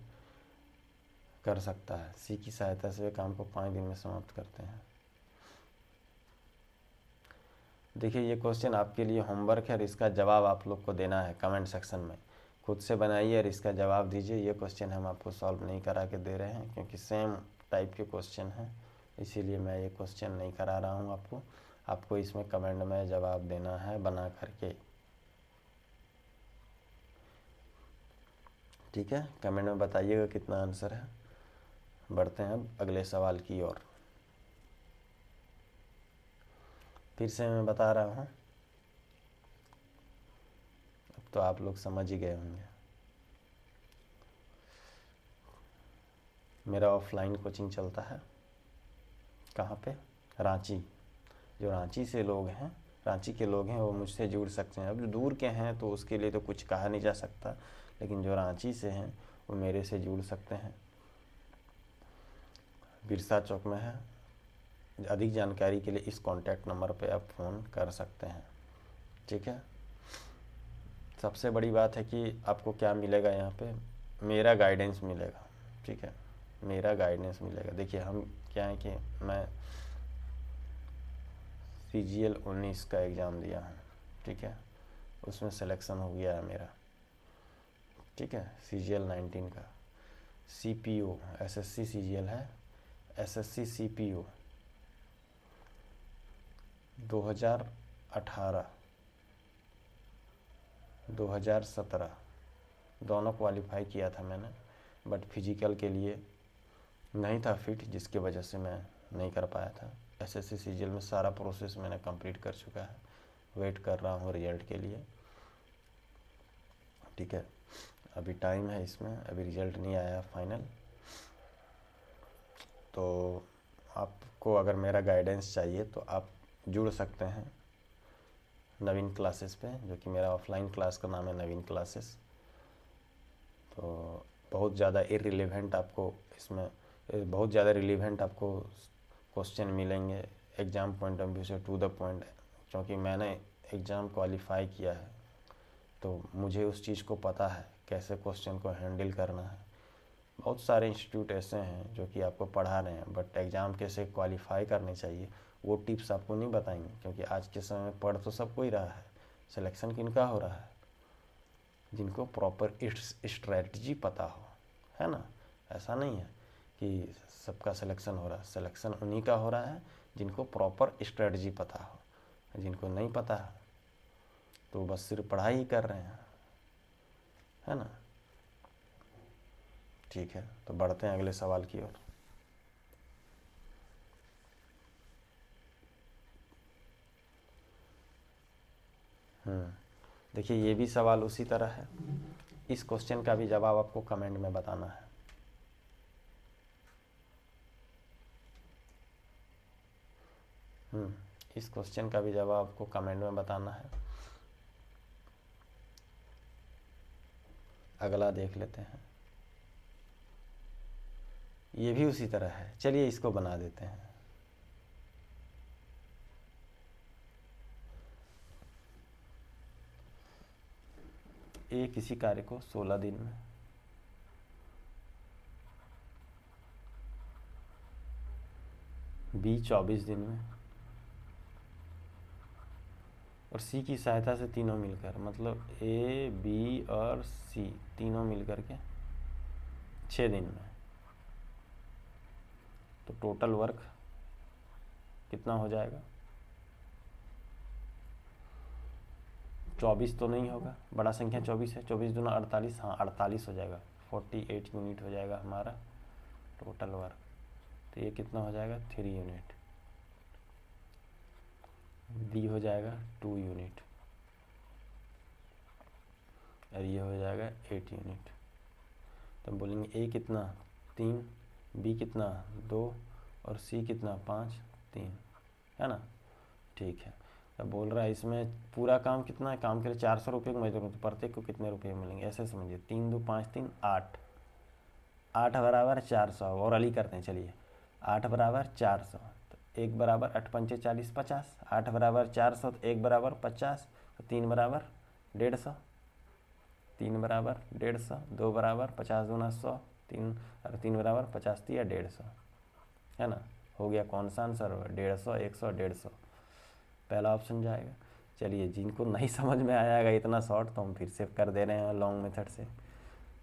कर सकता है। सी की सहायता से वे काम को 5 दिन में समाप्त करते हैं। देखिए ये क्वेश्चन आपके लिए होमवर्क है और इसका जवाब आप लोग को देना है कमेंट सेक्शन में। खुद से बनाइए और इसका जवाब दीजिए। ये क्वेश्चन हम आपको सॉल्व नहीं करा के दे रहे हैं क्योंकि सेम टाइप के क्वेश्चन हैं, इसीलिए मैं ये क्वेश्चन नहीं करा रहा हूँ आपको इसमें कमेंट में जवाब देना है बना करके, ठीक है। कमेंट में बताइएगा कितना आंसर है। बढ़ते हैं अब अगले सवाल की ओर। फिर से मैं बता रहा हूँ, अब तो आप लोग समझ ही गए होंगे। मेरा ऑफलाइन कोचिंग चलता है कहाँ पे, रांची। जो रांची से लोग हैं रांची के लोग हैं वो मुझसे जुड़ सकते हैं। अब जो दूर के हैं तो उसके लिए तो कुछ कहा नहीं जा सकता, लेकिन जो रांची से हैं वो मेरे से जुड़ सकते हैं। बिरसा चौक में है। अधिक जानकारी के लिए इस कॉन्टैक्ट नंबर पे आप फ़ोन कर सकते हैं। ठीक है। सबसे बड़ी बात है कि आपको क्या मिलेगा यहाँ पे, मेरा गाइडेंस मिलेगा। ठीक है, मेरा गाइडेंस मिलेगा। देखिए हम क्या है कि मैं CGL 19 का एग्ज़ाम दिया है। ठीक है, उसमें सिलेक्शन हो गया है मेरा। ठीक है, CGL 19 का CPO SSC CGL है, SSC CPO 2018 2017 दोनों क्वालिफाई किया था मैंने, बट फिजिकल के लिए नहीं था फिट, जिसकी वजह से मैं नहीं कर पाया था। SSC CGL में सारा प्रोसेस मैंने कंप्लीट कर चुका है, वेट कर रहा हूँ रिजल्ट के लिए। ठीक है, अभी टाइम है इसमें, अभी रिजल्ट नहीं आया फाइनल। तो आपको अगर मेरा गाइडेंस चाहिए तो आप जुड़ सकते हैं नवीन क्लासेस पे, जो कि मेरा ऑफलाइन क्लास का नाम है नवीन क्लासेस। तो बहुत ज़्यादा इररिलेवेंट आपको इसमें बहुत ज़्यादा रिलेवेंट आपको क्वेश्चन मिलेंगे एग्ज़ाम पॉइंट ऑफ व्यू से, टू द पॉइंट। क्योंकि मैंने एग्ज़ाम क्वालिफाई किया है तो मुझे उस चीज़ को पता है कैसे क्वेश्चन को हैंडल करना है। बहुत सारे इंस्टीट्यूट ऐसे हैं जो कि आपको पढ़ा रहे हैं, बट एग्ज़ाम कैसे क्वालिफाई करने चाहिए वो टिप्स आपको नहीं बताएंगे। क्योंकि आज के समय में पढ़ तो सबको ही रहा है, सिलेक्शन किनका हो रहा है, जिनको प्रॉपर स्ट्रेटजी पता हो, है ना। ऐसा नहीं है कि सबका सिलेक्शन हो रहा है, सिलेक्शन उन्हीं का हो रहा है जिनको प्रॉपर स्ट्रेटजी पता हो। जिनको नहीं पता है तो बस सिर्फ पढ़ाई ही कर रहे हैं, है ना। ठीक है, तो बढ़ते हैं अगले सवाल की ओर। देखिए ये भी सवाल उसी तरह है। इस क्वेश्चन का भी जवाब आपको कमेंट में बताना है। इस क्वेश्चन का भी जवाब आपको कमेंट में बताना है। अगला देख लेते हैं, ये भी उसी तरह है। चलिए इसको बना देते हैं। ए किसी कार्य को 16 दिन में, बी 24 दिन में, और सी की सहायता से तीनों मिलकर, मतलब ए बी और सी तीनों मिलकर के 6 दिन में, तो टोटल वर्क कितना हो जाएगा। 24 तो नहीं होगा, बड़ा संख्या 24 है, 24 दूना 48, हाँ 48 हो जाएगा, 48 यूनिट हो जाएगा हमारा टोटल वर्क। तो ये कितना हो जाएगा 3 यूनिट, बी हो जाएगा 2 यूनिट, और ये हो जाएगा 8 यूनिट। तो बोलेंगे ए कितना 3, बी कितना 2 और सी कितना 5 3, है ना। ठीक है, अब बोल रहा है इसमें पूरा काम कितना है, काम के लिए 400 रुपये की मजदूरी, तो प्रत्येक को कितने रुपये मिलेंगे ऐसे समझिए। 3 2 5 3 8, 8 बराबर 400, और अली करते हैं। चलिए 8 बराबर 400, तो 1 बराबर 8 पंचे 40 50, 8 बराबर 400 तो 1 बराबर 50, तो 3 बराबर 150, 3 बराबर 150, 2 बराबर 50 दूना 100, 3 और 3 बराबर 50 दिया 150, है ना। हो गया कौन सा आंसर, 150 100 150, पहला ऑप्शन जाएगा। चलिए जिनको नहीं समझ में आएगा इतना शॉर्ट, तो हम फिर से कर दे रहे हैं लॉन्ग मेथड से।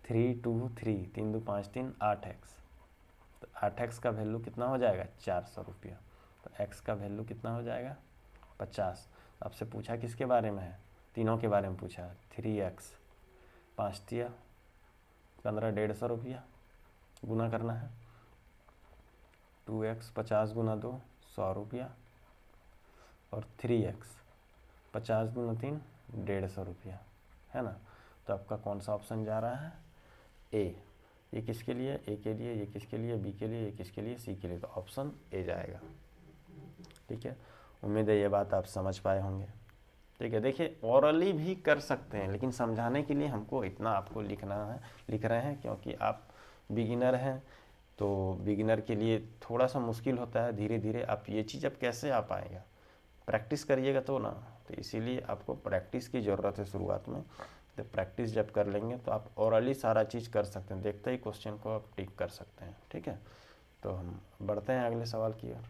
3 2 3, 3 2 5 3 8x, तो 8x का वैल्यू कितना हो जाएगा 400 रुपया, तो x का वैल्यू कितना हो जाएगा 50। आपसे पूछा किसके बारे में है, तीनों के बारे में पूछा। 3x 5 दिया 15, 150 रुपया, गुना करना है। 2x 50 गुना 2 100 रुपया, और 3x 50 गुना 3 150 रुपया, है ना। तो आपका कौन सा ऑप्शन जा रहा है, ए। ये किसके लिए, ए के लिए, ये किसके लिए, बी के लिए, ये किसके लिए, सी के लिए, तो ऑप्शन ए जाएगा। ठीक है, उम्मीद है ये बात आप समझ पाए होंगे। ठीक है, देखिए ओरली भी कर सकते हैं, लेकिन समझाने के लिए हमको इतना आपको लिख रहे हैं क्योंकि आप बिगिनर हैं, तो बिगिनर के लिए थोड़ा सा मुश्किल होता है। धीरे धीरे आप ये चीज़ अब कैसे आ पाएगा, प्रैक्टिस करिएगा तो ना, तो इसीलिए आपको प्रैक्टिस की ज़रूरत है शुरुआत में। तो प्रैक्टिस जब कर लेंगे तो आप ओरली सारा चीज़ कर सकते हैं, देखते ही क्वेश्चन को आप टिक कर सकते हैं। ठीक है, तो हम बढ़ते हैं अगले सवाल की ओर।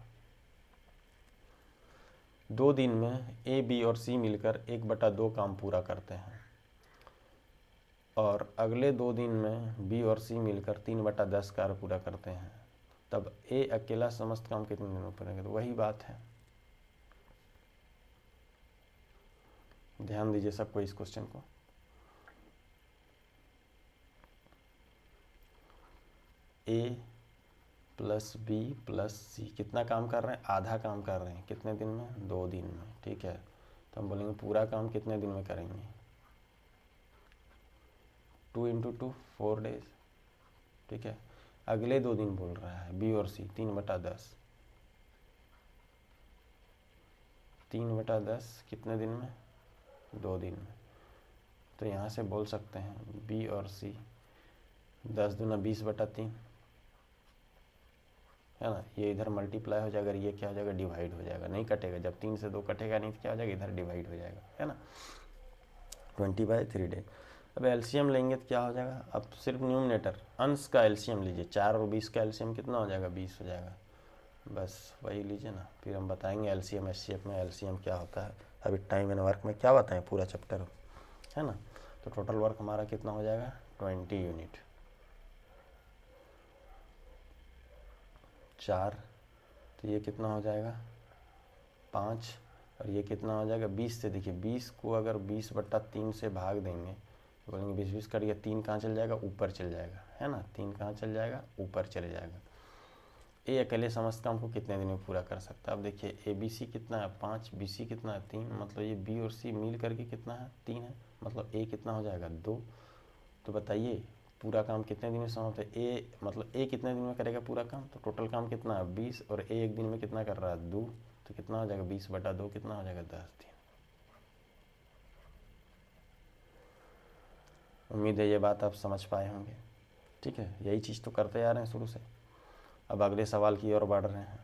2 दिन में ए, बी और सी मिलकर 1/2 काम पूरा करते हैं और अगले 2 दिन में बी और सी मिलकर 3/10 कार्य पूरा करते हैं, तब ए अकेला समस्त काम कितने दिनों में करेगा? तो वही बात है, ध्यान दीजिए सबको इस क्वेश्चन को। ए प्लस बी प्लस सी कितना काम कर रहे हैं? आधा काम कर रहे हैं। कितने दिन में? 2 दिन में। ठीक है, तो हम बोलेंगे पूरा काम कितने दिन में करेंगे? 2 × 2 4 डेज। ठीक है, अगले 2 दिन बोल रहा है बी और सी 3/10। 3/10 कितने दिन में? 2 दिन में। तो यहाँ से बोल सकते हैं बी और सी 10 दूना 20/3 है ना, ये इधर मल्टीप्लाई हो जाएगा, ये क्या हो जाएगा? डिवाइड हो जाएगा, नहीं कटेगा। जब 3 से 2 कटेगा नहीं तो क्या हो जाएगा? इधर डिवाइड हो जाएगा, है ना, 20/3 डे। अब एलसीएम लेंगे तो क्या हो जाएगा? अब सिर्फ न्यूमरेटर अंश का एलसीएम लीजिए, 4 और 20 का एलसीएम कितना हो जाएगा? 20 हो जाएगा। बस वही लीजिए ना, फिर हम बताएंगे एलसीएम एचसीएफ में एलसीएम क्या होता है। अभी टाइम एंड वर्क में क्या बताएं, पूरा चैप्टर है ना। तो टोटल वर्क हमारा कितना हो जाएगा? 20 यूनिट। 4 तो ये कितना हो जाएगा? 5 और ये कितना हो जाएगा? 20 से। देखिए 20 को अगर 20/3 से भाग देंगे तो बोलेंगे 20 कर दिया, 3 कहाँ चल जाएगा? ऊपर चल जाएगा, है ना, 3 कहाँ चल जाएगा? ऊपर चले जाएगा। ए अकेले समस्त काम को कितने दिन में पूरा कर सकता है? अब देखिए ए बी सी कितना है? 5, बी सी कितना है? 3, मतलब ये बी और सी मिल करके कितना है? 3 है, मतलब ए कितना हो जाएगा? 2। तो बताइए पूरा काम कितने दिन में समाप्त है? ए मतलब ए कितने दिन में करेगा पूरा काम? तो टोटल काम कितना है? 20 और ए एक दिन में कितना कर रहा है? 2। तो कितना हो जाएगा? 20/2 कितना हो जाएगा? 10 दिन। उम्मीद है ये बात आप समझ पाए होंगे। ठीक है, यही चीज़ तो करते आ रहे हैं शुरू से। अब अगले सवाल की ओर बढ़ रहे हैं।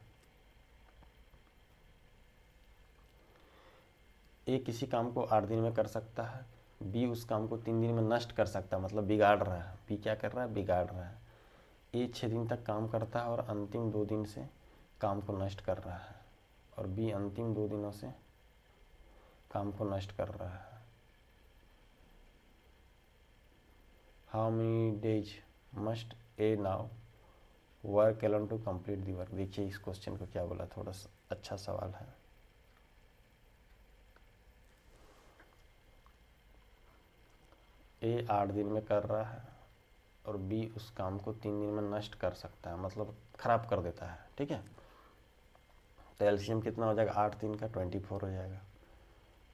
ए किसी काम को 8 दिन में कर सकता है, बी उस काम को 3 दिन में नष्ट कर सकता है, मतलब बिगाड़ रहा है। बी क्या कर रहा है? बिगाड़ रहा है। ए 6 दिन तक काम करता है और अंतिम 2 दिन से काम को नष्ट कर रहा है, और बी अंतिम 2 दिनों से काम को नष्ट कर रहा है। How many days must a now work alone to complete the work? देखिए इस क्वेश्चन को क्या बोला, थोड़ा सा अच्छा सवाल है। ए 8 दिन में कर रहा है और बी उस काम को 3 दिन में नष्ट कर सकता है, मतलब खराब कर देता है। ठीक है, तो एलसीएम कितना हो जाएगा? 8 दिन का 24 हो जाएगा।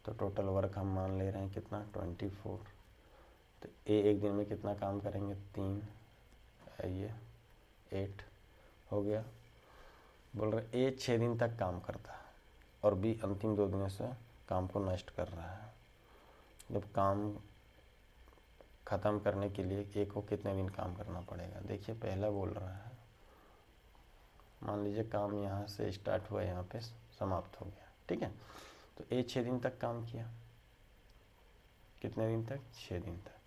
तो टोटल वर्क हम मान ले रहे हैं कितना? 24। तो ए एक दिन में कितना काम करेंगे? 3, ये 8 हो गया। बोल रहे ए 6 दिन तक काम करता है और बी अंतिम 2 दिनों से काम को नष्ट कर रहा है। जब काम ख़त्म करने के लिए ए को कितने दिन काम करना पड़ेगा? देखिए पहला बोल रहा है, मान लीजिए काम यहाँ से स्टार्ट हुआ, यहाँ पे समाप्त हो गया। ठीक है, तो ए 6 दिन तक काम किया। कितने दिन तक? 6 दिन तक।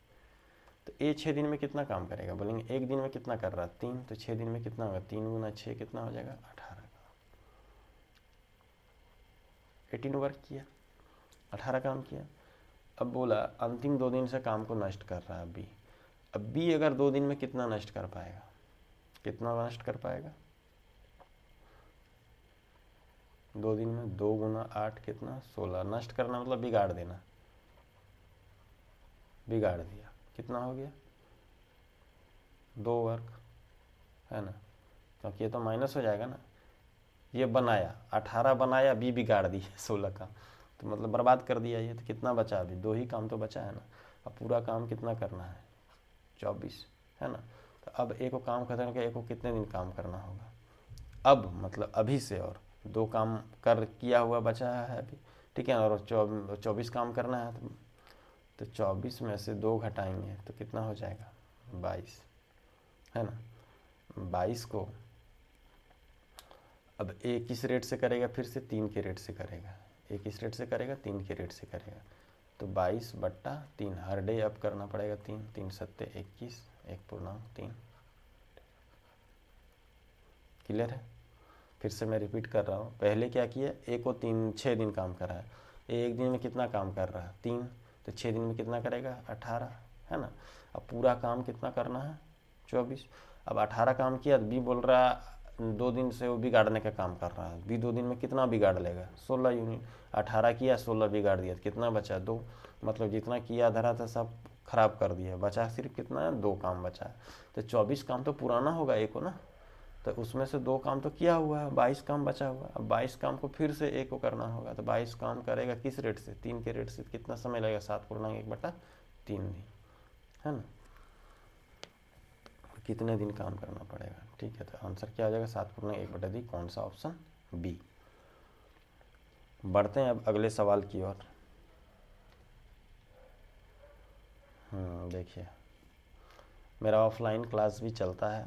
तो ए 6 दिन में कितना काम करेगा? बोलेंगे एक दिन में कितना कर रहा है? 3, तो 6 दिन में कितना होगा? 3 गुना 6 कितना हो जाएगा? 18 का। 18 वर्क किया, 18 काम किया। अब बोला अंतिम 2 दिन से काम को नष्ट कर रहा है बी। अब बी अगर 2 दिन में कितना नष्ट कर पाएगा? कितना नष्ट कर पाएगा 2 दिन में? 2 गुना 8 कितना? 16। नष्ट करना मतलब बिगाड़ देना, बिगाड़ दिया। कितना हो गया? 2 वर्क, है ना, क्योंकि ये तो माइनस हो जाएगा ना। ये बनाया 18 बनाया, बी बिगाड़ दिया 16 का, तो मतलब बर्बाद कर दिया ये। तो कितना बचा? अभी 2 ही काम तो बचा है ना। अब पूरा काम कितना करना है? 24, है ना। तो अब एक को काम खत्म करके एक को कितने दिन काम करना होगा? अब मतलब अभी से, और 2 काम किया हुआ बचा है अभी, ठीक है, और 24 काम करना है, तो 24 में से 2 घटाएंगे तो कितना हो जाएगा, 22, है ना। 22 को अब ए किस रेट से करेगा, फिर से 3 के रेट से करेगा, ए किस रेट से करेगा, 3 के रेट से करेगा, तो 22/3 हर डे अब करना पड़ेगा 3, 3 सत्ते 21, 1/3। क्लियर है। फिर से मैं रिपीट कर रहा हूँ, पहले क्या किया, ए को 6 दिन काम कर रहा है, ए एक दिन में कितना काम कर रहा है, 3, तो 6 दिन में कितना करेगा, 18, है ना। अब पूरा काम कितना करना है, 24। अब 18 काम किया, बी बोल रहा है 2 दिन से वो बिगाड़ने का काम कर रहा है, बी 2 दिन में कितना बिगाड़ लेगा, 16 यूनिट। 18 किया, 16 बिगाड़ दिया, तो कितना बचा, 2, मतलब जितना किया धरा था सब खराब कर दिया, बचा सिर्फ कितना है, 2 काम बचा है। तो 24 काम तो पुराना होगा ए को ना, तो उसमें से 2 काम तो किया हुआ है, 22 काम बचा हुआ है। अब 22 काम को फिर से ए को करना होगा, तो 22 काम करेगा किस रेट से, 3 के रेट से, कितना समय लगेगा, 7/1/3 दिन, है ना। कितने दिन काम करना पड़ेगा, ठीक है, तो आंसर क्या आ जाएगा, 7/1/3, कौन सा ऑप्शन, बी। बढ़ते हैं अब अगले सवाल की ओर। देखिए, मेरा ऑफलाइन क्लास भी चलता है,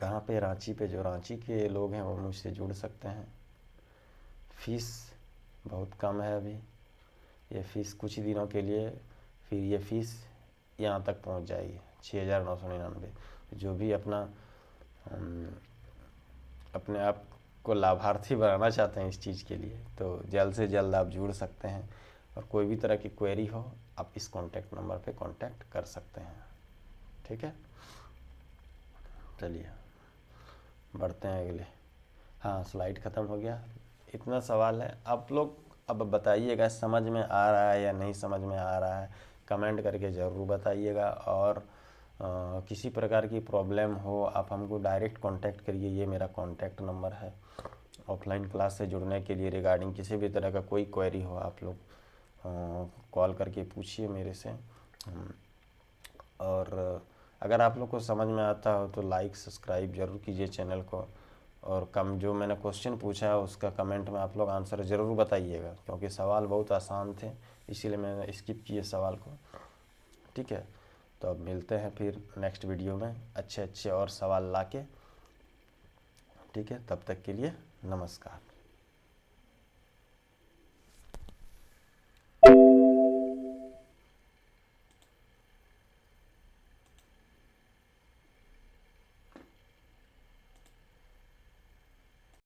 कहाँ पे, रांची पे, जो रांची के लोग हैं वो मुझसे जुड़ सकते हैं। फीस बहुत कम है अभी, ये फ़ीस कुछ ही दिनों के लिए, फिर ये फ़ीस यहाँ तक पहुँच जाएगी 6,999। जो भी अपने आप को लाभार्थी बनाना चाहते हैं इस चीज़ के लिए, तो जल्द से जल्द आप जुड़ सकते हैं, और कोई भी तरह की क्वेरी हो आप इस कॉन्टैक्ट नंबर पे कांटेक्ट कर सकते हैं, ठीक है। चलिए बढ़ते हैं अगले। हाँ, स्लाइड ख़त्म हो गया, इतना सवाल है। आप लोग अब बताइएगा समझ में आ रहा है या नहीं समझ में आ रहा है, कमेंट करके ज़रूर बताइएगा। और किसी प्रकार की प्रॉब्लम हो आप हमको डायरेक्ट कांटेक्ट करिए, ये मेरा कांटेक्ट नंबर है। ऑफलाइन क्लास से जुड़ने के लिए रिगार्डिंग किसी भी तरह का कोई क्वेरी हो आप लोग कॉल करके पूछिए मेरे से। और अगर आप लोग को समझ में आता हो तो लाइक सब्सक्राइब ज़रूर कीजिए चैनल को, और जो मैंने क्वेश्चन पूछा है उसका कमेंट में आप लोग आंसर ज़रूर बताइएगा, क्योंकि सवाल बहुत आसान थे, इसीलिए मैंने स्किप किए सवाल को, ठीक है। तो अब मिलते हैं फिर नेक्स्ट वीडियो में अच्छे अच्छे और सवाल लाके, ठीक है। तब तक के लिए नमस्कार।